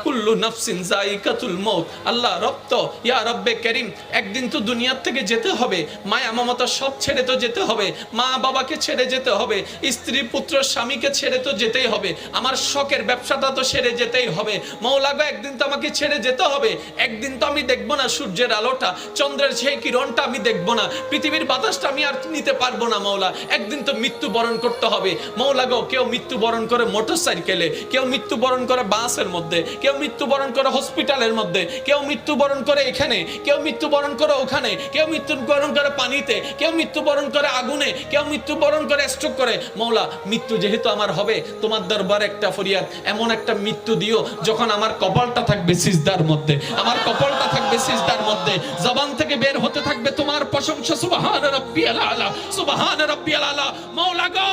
কুল্লু নাফসিন যায়িকাতুল মউত। আল্লাহ রব তো ইয়া রব্বে করিম, একদিন তো দুনিয়ার থেকে যেতে হবে, মায়া মমতা সব ছেড়ে তো যেতে হবে, মা বাবাকে ছেড়ে যেতে হবে, স্ত্রী পুত্র স্বামীকে ছেড়ে তো যেতেই হবে, আমার শখের ব্যবসাটা তো ছেড়ে যেতেই হবে। মওলা গো, একদিন তো আমাকে ছেড়ে যেতে হবে। একদিন তো আমি দেখবো না সূর্যের আলোটা, চন্দ্রের সেই কিরণটা আমি দেখবো না, পৃথিবীর বাতাসটা আমি আর নিতে পারবো না। মওলা, একদিন তো মৃত্যু বরণ করতে হবে। মওলা গো, কেউ মৃত্যু বরণ করে মোটরসাইকেলে, কেউ মৃত্যু বরণ করে বাসের মধ্যে, কেউ মৃত্যুবরণ করে হসপিটালের মধ্যে, কেউ মৃত্যুবরণ করে এখানে, কেউ মৃত্যুবরণ করে ওখানে, কেউ মৃত্যুবরণ করে পানিতে, কেউ মৃত্যুবরণ করে আগুনে, কেউ মৃত্যুবরণ করে স্ট্রোক করে। মওলা, মৃত্যু যেহেতু আমার হবে, তোমার দরবারে একটা ফরিয়াদ, এমন একটা মৃত্যু দিও যখন আমার কপালটা থাকবে সিজদার মধ্যে, আমার কপালটা থাকবে সিজদার মধ্যে, জবান থেকে বের হতে থাকবে তোমার প্রশংসা, সুবহান রাব্বিয়াল আলা, সুবহান রাব্বিয়াল আলা। মওলা গো,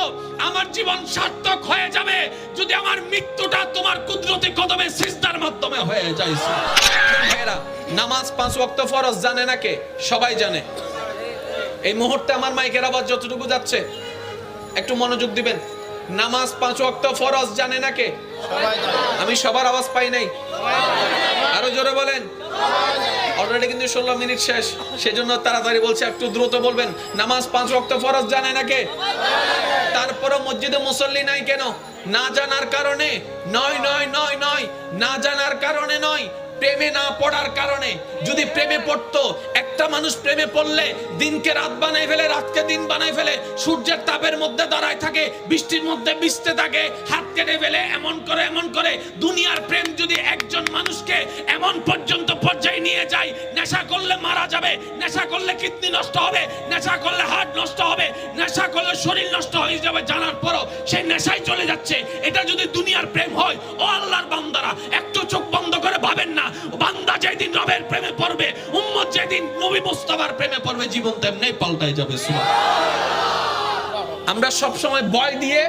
আমার জীবন সার্থক হয়ে যাবে যদি আমার মৃত্যুটা তোমার কুদরতি কদমে সিজদার মাধ্যমে হয়ে যায়। ভাইরা, নামাজ 5 ওয়াক্ত ফরজ জানে না কে? সবাই জানে। এই মুহূর্তে আমার মাইকের আওয়াজ যতটুকু যাচ্ছে একটু মনোযোগ দিবেন। নামাজ 5 ওয়াক্ত ফরজ জানে না কে? সবাই জানে। আমি সবার আওয়াজ পাই নাই, আরো জোরে বলেন। অলরেডি কিন্তু 16 মিনিট শেষ, সেজন্য তাড়াতাড়ি বলছি, একটু দ্রুত বলবেন। নামাজ 5 ওয়াক্ত ফরজ জানে না কে? তারপরে মসজিদে মুসল্লি নাই কেন? না জানার কারণে নয়, নয়, নয়, নয়, না জানার কারণে নয়, প্রেমে না পড়ার কারণে। যদি প্রেমে পড়তো, একটা মানুষ প্রেমে পড়লে দিনকে রাত বানাই ফেলে, রাতকে দিন বানাই ফেলে, সূর্যের তাপের মধ্যে দাঁড়ায় থাকে, বৃষ্টির মধ্যে ভিজতে থাকে, হাত কেটে ফেলে, এমন করে এমন করে। দুনিয়ার প্রেম যদি একজন মানুষকে এমন পর্যন্ত পর্যায়ে নিয়ে যায়, নেশা করলে মারা যাবে, নেশা করলে কিডনি নষ্ট হবে, নেশা করলে হার্ট নষ্ট হবে, নেশা করলে শরীর নষ্ট হয়ে যাবে, জানার পরও সেই নেশায় চলে যাচ্ছে। এটা যদি দুনিয়ার প্রেম হয়, ও আল্লাহর বান্দারা, একটু চোখ বন্ধ করে ভাবেন না, বান্দা যেদিন রবের প্রেমে পড়বে, উম্মত যেদিন নবী মুস্তাফার প্রেমে পড়বে, জীবন তেমনি পাল্টায় যাবে। সুবহানাল্লাহ। আমরা সব সময় ভয় দিয়ে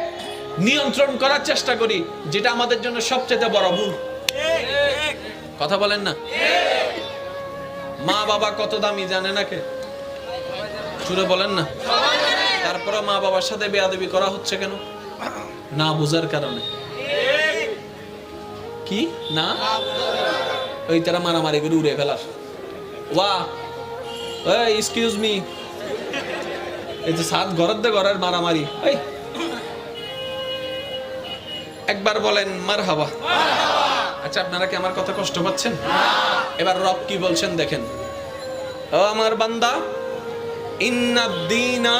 নিয়ন্ত্রণ করার চেষ্টা করি, যেটা আমাদের জন্য সবচেয়ে বড় ভুল। কথা বলেন না? মা বাবা কত দামি জানে না কে? শুনে বলেন না। তারপরে মা বাবার সাথে বেয়াদবি করা হচ্ছে কেন? না বুঝার কারণে। কি না? ওই তারা মারামারি করে উড়ে ফেলার। ওয়া, এই এক্সকিউজ মি, এই যে সাত ঘরের দে ঘরের মারামারি। এই একবার বলেন মারহাবা। আচ্ছা, আপনারা কি আমার কথা কষ্ট পাচ্ছেন? এবার রব কি বলছেন দেখেন। ও আমার বান্দা, ইন্নাদ-দীনা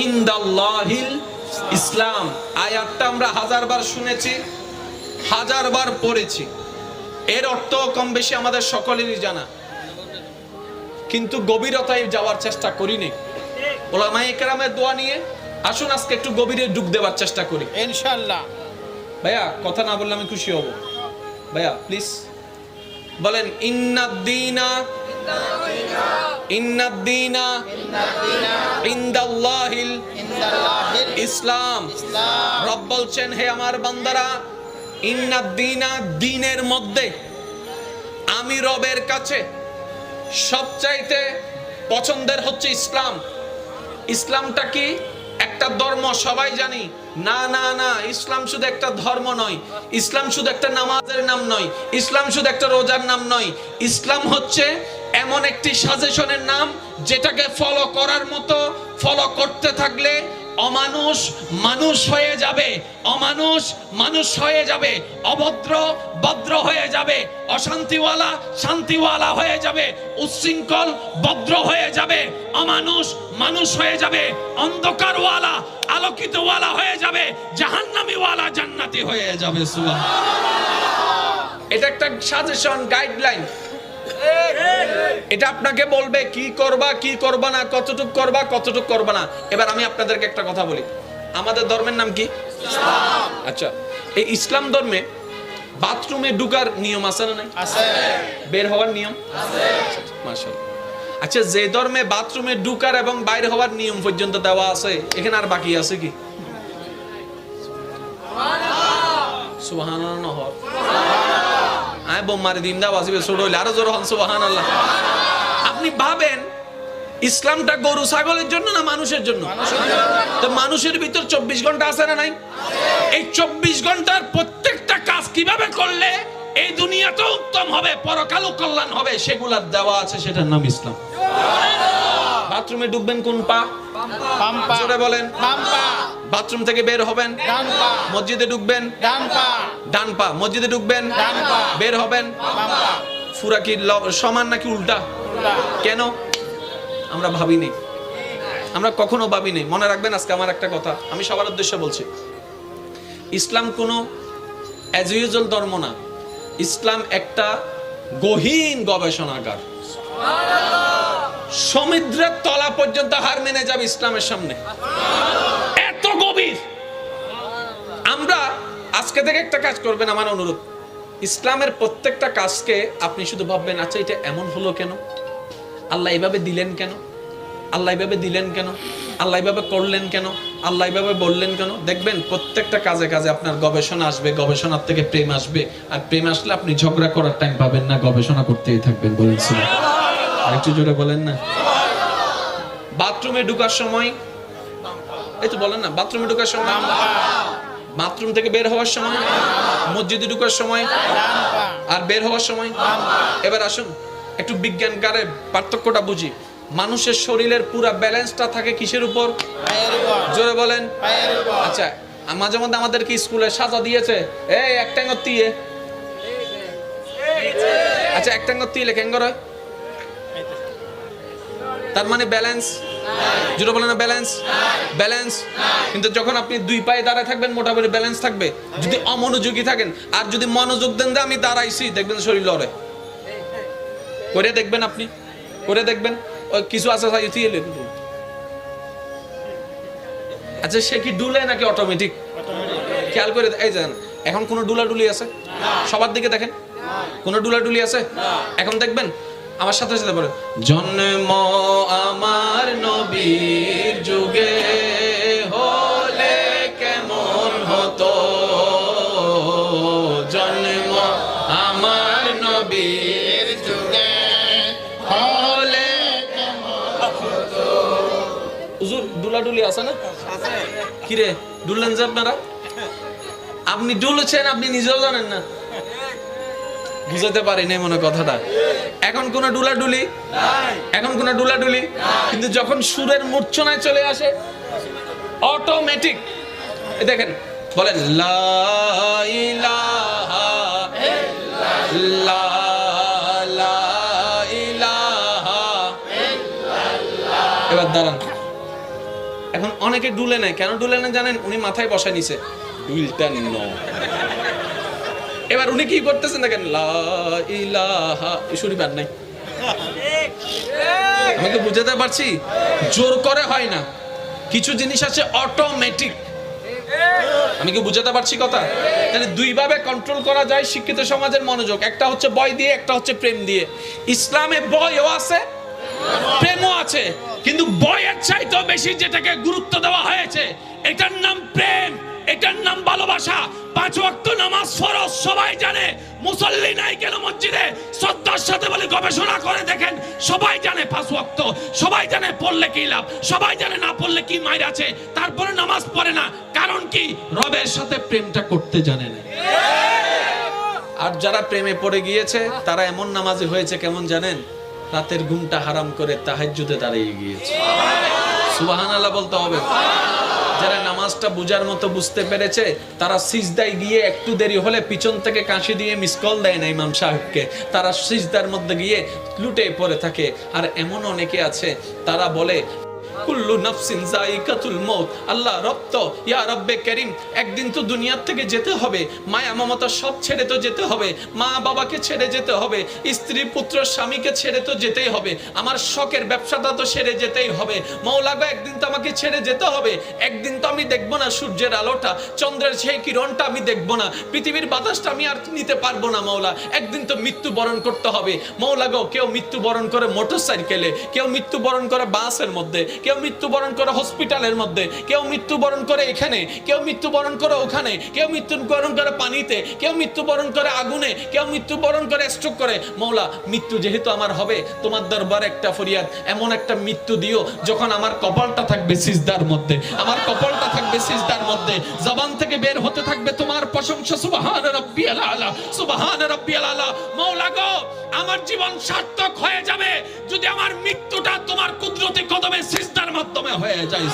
ইনদাল্লাহিল ইসলাম। আয়াতটা আমরা 1000 বার শুনেছি, 1000 বার পড়েছি। এর অর্থ কম বেশি আমাদের সকলেরই জানা, কিন্তু গভীরতায় যাওয়ার চেষ্টা করিনি। উলামায়ে কেরামের দোয়া নিয়ে আসুন আজকে একটু গভীরে ডুব দেওয়ার চেষ্টা করি ইনশাআল্লাহ। ভাইয়া, কথা না বললে আমি খুশি হব। ভাইয়া প্লিজ বলেন, ইন্নাদ-দীনা ইন্নাদ-দীনা ইনদাল্লাহিল ইসলাম। রব বলছেন, হে আমার বান্দারা, ইন্নাদ-দীনা, দ্বীনের মধ্যে আমি রবের কাছে সবচাইতে পছন্দের হচ্ছে ইসলাম। ইসলামটা কি? একটা ধর্ম, সবাই জানি। না না না, ইসলাম শুধু একটা ধর্ম নয়, ইসলাম শুধু একটা নামাজের নাম নয়, ইসলাম শুধু একটা রোজার নাম নয়। ইসলাম হচ্ছে এমন একটি সাজেশনের নাম, যেটাকে ফলো করার মতো, ফলো করতে থাকলে অমানুষ মানুষ হয়ে যাবে, অমানুষ মানুষ হয়ে যাবে, অভদ্র ভদ্র হয়ে যাবে, অশান্তিওয়ালা শান্তিওয়ালা হয়ে যাবে, উচ্ছৃঙ্খল ভদ্র হয়ে যাবে, অমানুষ মানুষ হয়ে যাবে, অন্ধকারওয়ালা আলোকিতওয়ালা হয়ে যাবে, জাহান্নামীওয়ালা জান্নাতি হয়ে যাবে। সুবহানাল্লাহ। এটা একটা সাজেশন, গাইডলাইন। এটা আপনাকে বলবে কি করবা কি করবা না, কতটুকু করবা কতটুকু করবা না। এবার আমি আপনাদেরকে একটা কথা বলি, আমাদের ধর্মের নাম কি? ইসলাম। আচ্ছা, এই ইসলাম ধর্মে বাথরুমে ঢোকার নিয়ম আছে না নাই? আছে। বের হওয়ার নিয়ম আছে। মাশাআল্লাহ। আচ্ছা, যে ধর্মে বাথরুমে ঢোকার এবং বাইরে হওয়ার নিয়ম পর্যন্ত দেওয়া আছে, এখানে আর বাকি আছে কি? সুবহানাল্লাহ। সুবহানাল্লাহ। আয় বোমারি দিন দাও আসবে ছোট হইলে আরো জোর হন সুবহানাল্লাহ। আপনি ভাবেন, ইসলামটা গরু ছাগলের জন্য না মানুষের জন্য? তো মানুষের ভিতর 24 ঘন্টা আছে না নাই? এই 24 ঘন্টার প্রত্যেকটা কাজ কিভাবে করলে এই দুনিয়াতেও উত্তম হবে, পরকালও কল্যাণ হবে, সেগুলার দেওয়া আছে, সেটার নাম ইসলাম। বাথরুমে ডুববেন কোন পা? বাম পা। জোরে বলেন। বাম পা। বাথরুম থেকে বের হবেন ডান পা। মসজিদে ঢুকবেন ডান পা। ডান পা। মসজিদে ঢুকবেন ডান পা। বের হবেন বাম পা। পুরা কি সমান নাকি উল্টা? উল্টা। কেন? আমরা ভাবিনি, আমরা কখনো ভাবিনি। মনে রাখবেন আজকে আমার একটা কথা আমি সবার উদ্দেশ্যে বলছি, ইসলাম কোনো অ্যাজ ইউজুয়াল ধর্ম না, ইসলাম একটা গহীন গবেষণাগার। সমুদ্রের তলা পর্যন্ত হার মেনে যাবে ইসলামের সামনে, এত গভীর। আমরা আজকে থেকে একটা কাজ করবেন, আমার অনুরোধ, ইসলামের প্রত্যেকটা কাজকে আপনি শুধু ভাববেন আচ্ছা এটা এমন হলো কেন, আল্লাহ এইভাবে দিলেন কেন, আল্লাহ এইভাবে দিলেন কেন, আল্লাহ এইভাবে করলেন কেন, আল্লাহ এইভাবে বললেন কেন। দেখবেন প্রত্যেকটা কাজে কাজে আপনার গবেষণা আসবে, গবেষণার থেকে প্রেম আসবে, আর প্রেম আসলে আপনি ঝগড়া করার টাইম পাবেন না, গবেষণা করতেই থাকবেন। বলেছিল আরেকটু জোরে বলেন না। বাথরুমে ঢোকার সময় এই তো বলেন না, বাথরুমে ঢোকার সময়, বাথরুম থেকে বের হওয়ার সময়, মসজিদে ঢোকার সময় আর বের হওয়ার সময়। এবার আসুন একটু বিজ্ঞানকারের পার্থক্যটা বুঝি। মানুষের শরীরের পুরো ব্যালেন্সটা থাকে কিসের উপর? জোরে বলেন। আচ্ছা মাঝে মধ্যে আমাদের কি স্কুলে সাজা দিয়েছে এই এক ট্যাঙ্গর দিয়ে, আচ্ছা এক ট্যাঙ্গর দিয়ে কেঙ্গর হয়, তার মানে ব্যালেন্স। জোরে বলেন না ব্যালেন্স, ব্যালেন্স। কিন্তু যখন আপনি দুই পায়ে দাঁড়ায় থাকবেন মোটামুটি ব্যালেন্স থাকবে। যদি অমনোযোগী থাকেন আর যদি মনোযোগ দেন আমি দাঁড়াইছি, দেখবেন শরীর লড়ে। করে দেখবেন, আপনি করে দেখবেন। ওই কিছু আছে আচ্ছা সে কি ডুলে নাকি অটোমেটিক? খেয়াল করে এই যান, এখন কোন ডুলাডুলি আছে? সবার দিকে দেখেন, কোন ডুলাডুলি আছে? এখন দেখবেন আমার সাথে সাথে বলেন, জন্ম আমার নবীর যুগে হলে কেমন হতো, জন্ম আমার নবীর যুগে হলে কেমন হতো। হুজুর ডুলাডুলি আছে না? কি রে ডুললেন যে আপনারা? আপনি ডুলেছেন আপনি নিজেও জানেন না, বুঝাতে পারিনি মনে কথাটা। এখন কোন ডুলাডুলি নাই, এখন কোন ডুলাডুলি। কিন্তু যখন সুরের মূর্ছনায় চলে আসে অটোমেটিক, দেখেন বলেন লা ইলাহা ইল্লাল্লাহ, লা ইলাহা ইল্লাল্লাহ। এবার দাঁড়ান, এখন অনেকে ডুলে নেয়। কেন ডুলে নেয় জানেন? উনি মাথায় বসায় নিছে ডুলটা ন। এবার উনি কি করতেছেন দেখেন, লা ইলাহা শরীফার নাই। আমাকে বুঝাতে পারছি? জোর করে হয় না, কিছু জিনিস আছে অটোমেটিক। আমি কি বুঝাতে পারছি কথা? তাহলে দুই ভাবে কন্ট্রোল করা যায় শিক্ষিত সমাজের মনোযোগ, একটা হচ্ছে ভয় দিয়ে, একটা হচ্ছে প্রেম দিয়ে। ইসলামে ভয়ও আছে প্রেমও আছে, কিন্তু ভয়ের চাইতেও বেশি যেটাকে গুরুত্ব দেওয়া হয়েছে এটার নাম প্রেম, এটার নাম ভালোবাসা। 5 ওয়াক্ত নামাজ ফরজ সবাই জানে, মুসল্লি নাই কেন মসজিদে? শ্রদ্ধার সাথে বলে গবেষণা করে দেখেন, সবাই জানে 5 ওয়াক্ত, সবাই জানে পড়লে কি লাভ, সবাই জানে না পড়লে কি মাইর আছে, তারপরে নামাজ পড়ে না। কারণ কি? রবের সাথে প্রেমটা করতে জানে না। আর যারা প্রেমে পড়ে গিয়েছে তারা এমন নামাজি হয়েছে কেমন জানেন? রাতের ঘুমটা হারাম করে তাহাজ্জুদে দাঁড়িয়ে গিয়েছে। সুবহানাল্লাহ বলতে হবে। যারা নামাজটা বুঝার মতো বুঝতে পেরেছে তারা সিজদায় গিয়ে একটু দেরি হলে পিছন থেকে কাশি দিয়ে মিস কল দেয় না ইমাম সাহেবকে, তারা সিজদার মধ্যে গিয়ে লুটে পড়ে থাকে। আর এমন অনেকে আছে তারা বলে কুল্লু নাফসিন যায়িকাতুল মউত, আল্লাহ রব তো ইয়া রব্বে করিম একদিন তো দুনিয়ার থেকে যেতে হবে, মায়া মমতা সব ছেড়ে তো যেতে হবে, মা বাবাকে ছেড়ে যেতে হবে, স্ত্রী পুত্র স্বামীকে ছেড়ে তো যেতেই হবে, আমার শখের ব্যবসাটা তো ছেড়ে যেতেই হবে। মওলা গো একদিন তো আমাকে ছেড়ে যেতে হবে, একদিন তো আমি দেখবো না সূর্যের আলোটা, চন্দ্রের সেই কিরণটা আমি দেখবো না, পৃথিবীর বাতাসটা আমি আর নিতে পারবো না। মওলা একদিন তো মৃত্যুবরণ করতে হবে। মওলা গো কেউ মৃত্যুবরণ করে মোটরসাইকেলে, কেউ মৃত্যুবরণ করে বাসের মধ্যে, কেউ কেউ মৃত্যুবরণ করে হসপিটালের মধ্যে, কেউ মৃত্যুবরণ করে এখানে, কেউ মৃত্যুবরণ করে ওখানে, কেউ মৃত্যুবরণ করে পানিতে, কেউ মৃত্যুবরণ করে আগুনে, কেউ মৃত্যুবরণ করে স্ট্রোক করে। মওলা, মৃত্যু যেহেতু আমার হবে, তোমার দরবারে একটা ফরিয়াদ, এমন একটা মৃত্যু দিও যখন আমার কপালটা থাকবে সিজদার মধ্যে, আমার কপালটা থাকবে সিজদার মধ্যে, জবান থেকে বের হতে থাকবে তোমার প্রশংসা, সুবহান রাব্বিয়াল আলা, সুবহান রাব্বিয়াল আলা। মওলা গো, আমার জীবন সার্থক হয়ে যাবে যদি আমার মৃত্যুটা তোমার কুদরতি কদমে সিজদার মাধ্যমে হয়ে যায়।